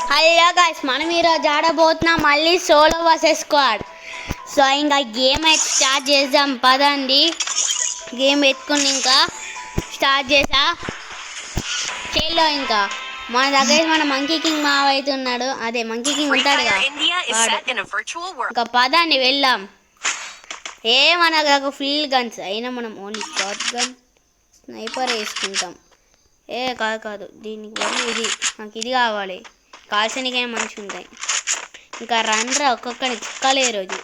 Hello guys, మనం ఈరోజు ఆడబోతున్నాం మళ్ళీ సోలో వర్సెస్ స్క్వాడ్. సో ఇంకా గేమ్ అయితే స్టార్ట్ చేద్దాం పదండి. గేమ్ ఎత్తుకుని ఇంకా స్టార్ట్ చేసా చేలో. ఇంకా మన దగ్గర మన మంకీ కింగ్ మావ అయితే ఉన్నాడు. అదే మంకీ కింగ్ ఉంటాడుగా, ఇంకా పదండి వెళ్దాం. మన దగ్గర ఫుల్ గన్స్ అయినా మనం ఓన్లీ షార్ట్ గన్ స్నైపర్ వేసుకుంటాం. కాదు దీనికి బదులు ఇది, నాకు ఇది కావాలి. కాల్చనికైనా మంచిగా ఉంటాయి. ఇంకా రండ్రా ఒక్కొక్కడిని చిక్కలే రోజు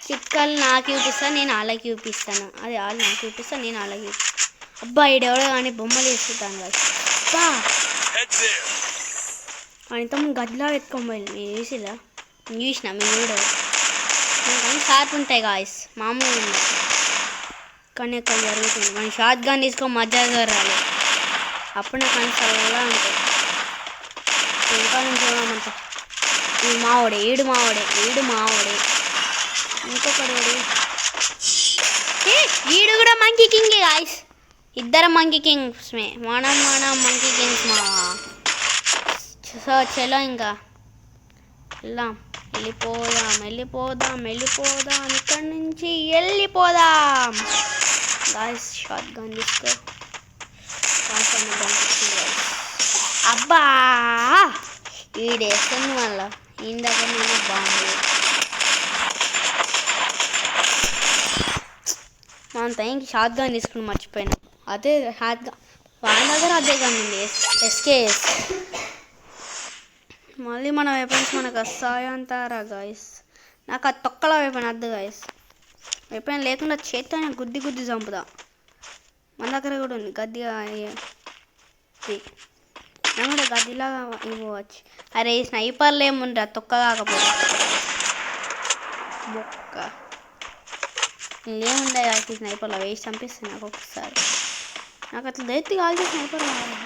చిక్కలు నాకు చూపిస్తాను, నేను వాళ్ళకి చూపిస్తాను. అది వాళ్ళు నాకు చూపిస్తాను, నేను వాళ్ళకి చూపిస్తాను. అబ్బా ఈడెవడో కానీ బొమ్మలు వేసుకుంటాను కదా. అబ్బా ఆయనతో గదిలా ఎత్తుకోబోయి నేను చూసిలా, నేను చూసిన మీరు కూడా కానీ షార్ప్ ఉంటాయి గాయస్, మామూలు ఉన్నాయి. కానీ అక్కడ జరుగుతుంది. మన షార్ట్ గన్ తీసుకొని మధ్య రాలి, అప్పుడు నాకు అని చల్లగా ఉంటాయి. ఇంకా నుంచి చూడమంట ఈ మావోడే ఈడు మావోడే ఇంకొకడు వీడు కూడా మంకీ కింగే గాయస్. ఇద్దరం మంకీ కింగ్స్మే, మనం మంకీ కింగ్స్ మావా. సో చలో ఇంకా వెళ్ళిపోదాం ఇక్కడి నుంచి వెళ్ళిపోదాం గాయస్. షార్ట్ గన్ తీసుకో. అబ్బా ఈడేస్తుంది మళ్ళా ఇందాక నేను బాంబు. మన టైంకి షార్ట్ గన్ తీసుకుని మర్చిపోయినా. అదే షార్ట్ గన్ వాళ్ళ దగ్గర అదే గన్ ఉంది, ఎస్కేఎస్. మళ్ళీ మన వెపన్స్ మనకు వస్తాయంటారా గాయస్. నాకు ఆ తొక్కల వెపన్ వద్దు గాయస్. వెపన్ లేకుండా చేత్తోనే గుద్ది చంపుదా. మన దగ్గర కూడా ఉంది గద్దిగా, నేను కూడా గదిలాగా ఇవ్వచ్చు. అరే ఈ స్నైపర్లు ఏముంటా తొక్క కాకపోతే బొక్క ఏముండే కాదు. స్నైపర్లో వేసి చంపిస్తాను నాకు ఒకసారి. నాకు అట్లా దైత్తి కాల్చే స్నైపర్ కావాలి.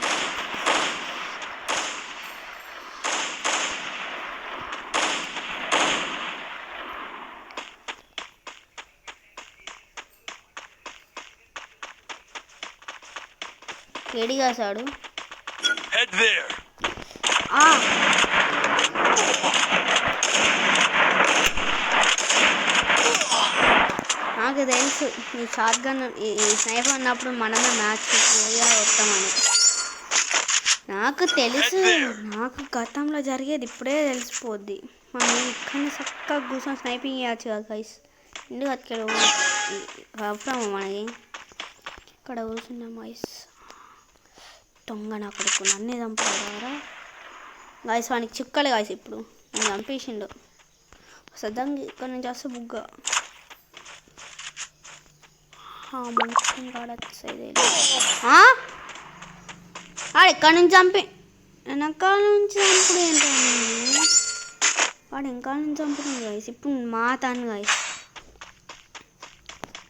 ఏడిగా సాడు నాకు తెలుసు ఈ షార్ట్ గన్ ఈ స్నైపర్ ఉన్నప్పుడు మనమే మ్యాచ్ వస్తామని నాకు తెలుసు. నాకు గతంలో జరిగేది ఇప్పుడే తెలిసిపోద్ది. మనం ఇక్కడిని చక్కగా కూర్చొని స్నైపింగ్ చేయవచ్చు కదా గైస్. ఎందుకు అక్కడ అవసరమా మనకి ఇక్కడ కూర్చున్నాం గైస్. దొంగ నా కొడుకు నన్నే చంపుతారా గాయస్. వానికి చిక్కలే గాయస్. ఇప్పుడు నేను చంపేసిండు సద్దంగా. ఇక్కడ నుంచి వస్తే బుగ్గ వాడు ఎక్కడి నుంచి చంపి వెనకాల నుంచి చంపుడు ఏంటండి. వాడు వెనకాల నుంచి చంపుతుంది గాయస్. ఇప్పుడు మా తాను గాయస్.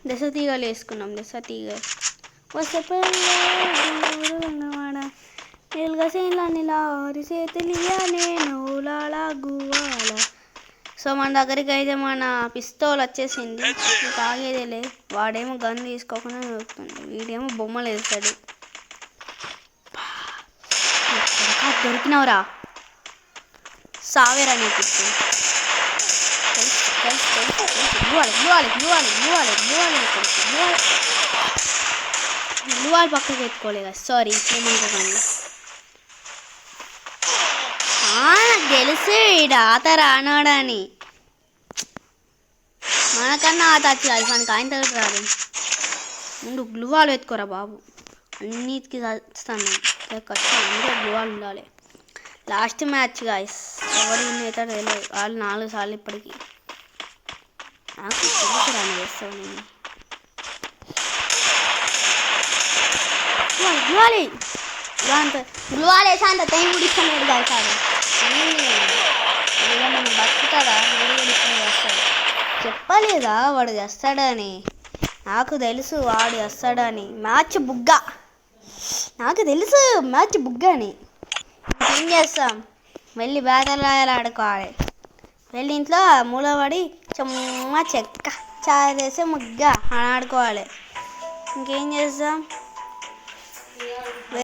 దశ తీగలు వేసుకున్నాం. వస్తే సో మన దగ్గరికి అయితే మన పిస్తోల్ వచ్చేసింది. తాగేదేలే. వాడేమో గన్ తీసుకోకుండా దొరుకుతుంది, వీడేమో బొమ్మలు వేస్తాడు. దొరికినవరా సావేరా నీకు. గ్లూవాల్ పక్కకి ఎత్తుకోలేదా, సారీ ఏమనుకోకండి. నాకు తెలుసు ఈడ ఆత రానాడని. మనకన్నా ఆత వచ్చి కాదు, మనకి ఆయన తగ్గట్టు రాదు. ముందు గ్లూవాల్ ఎత్తుకోరా బాబు, అన్నిటికీ చస్తాను కష్టం. అందుకే గ్లూవాల్ ఉండాలి. లాస్ట్ మ్యాచ్ గాయస్, ఎవరు విన్ అవుతారో తెలియదు. వాళ్ళు 4 సార్లు ఇప్పటికీ. నాకు తెలుసు రాని చేస్తాను నేను. గ్లూవాల్ వేసా అంత టైం కూడా ఇష్టం కాదు. మనం బతుకుతాడా వస్తాడు. చెప్పలేదా వాడు చేస్తాడని. నాకు తెలుసు వాడు చేస్తాడని. మ్యాచ్ బుగ్గ, నాకు తెలుసు మ్యాచ్ బుగ్గ అని. ఏం చేస్తాం, వెళ్ళి బ్యాటల్ రాయల్ ఆడుకోవాలి. వెళ్ళి ఇంట్లో మూలపడి చెక్క చారేసే ముగ్గ అని ఆడుకోవాలి. ఇంకేం చేస్తాం.